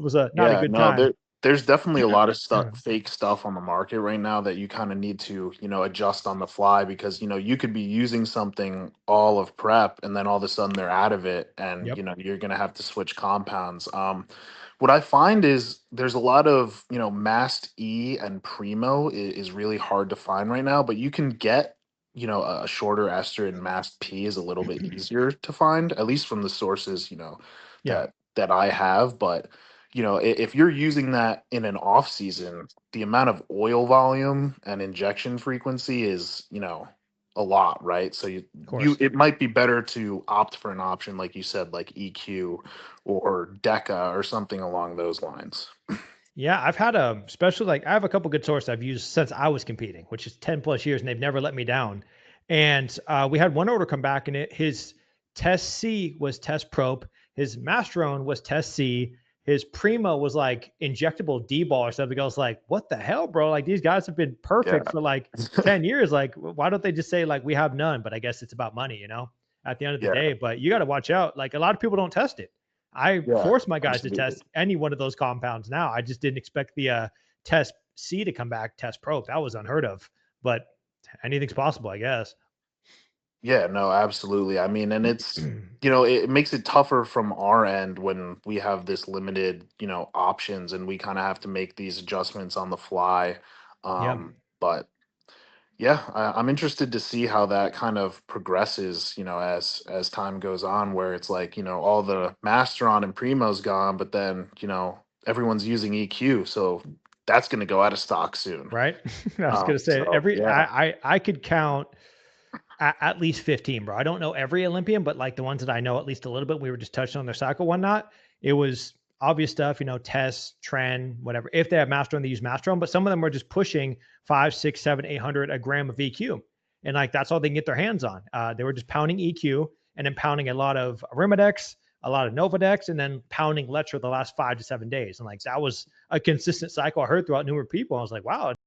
It was not a Yeah, good no, time. there's definitely a lot of stuff, fake stuff on the market right now that you kind of need to, adjust on the fly because, you could be using something all of prep and then all of a sudden they're out of it and, Yep. you're going to have to switch compounds. What I find is there's a lot of, Mast E and Primo is really hard to find right now, but you can get, a shorter ester and Mast P is a little bit easier to find, at least from the sources, Yeah. that I have. But if you're using that in an off season, the amount of oil volume and injection frequency is, a lot, right? So Of you course. it might be better to opt for an option like you said, like EQ or Deca or something along those lines. Yeah, I've had a especially like I have a couple good sources I've used since I was competing, which is 10 plus years, and they've never let me down. And we had one order come back, and his test C was test probe, his Masterone was test C, his Primo was like injectable D ball or something. I was like, what the hell, bro? Like these guys have been Yeah. perfect for like 10 years. Like, why don't they just say like we have none? But I guess it's about money, at the end of the Yeah. day. But you got to watch out. Like a lot of people don't test it. I Yeah. force my guys to Absolutely. test any one of those compounds now. I just didn't expect the test C to come back, test probe. That was unheard of, but anything's possible, I guess. Yeah, no, absolutely. I mean, and it makes it tougher from our end when we have this limited, options and we kind of have to make these adjustments on the fly. Yeah. But yeah, I'm interested to see how that kind of progresses, as time goes on, where it's like, all the Masteron and Primo's gone, but then, everyone's using EQ, so that's going to go out of stock soon. Right. I was gonna say So yeah, I could count at least 15, bro. I don't know every Olympian, but like the ones that I know at least a little bit, we were just touching on their cycle one not. It was obvious stuff, tests, trend, whatever. If they have Masteron, they use Masteron, but some of them were just pushing 5, 6, 7, 800 a gram of EQ. And like that's all they can get their hands on. They were just pounding EQ and then pounding a lot of Arimidex, a lot of Novadex, and then pounding Letra the last 5 to 7 days. And like that was a consistent cycle I heard throughout numerous people. I was like, wow,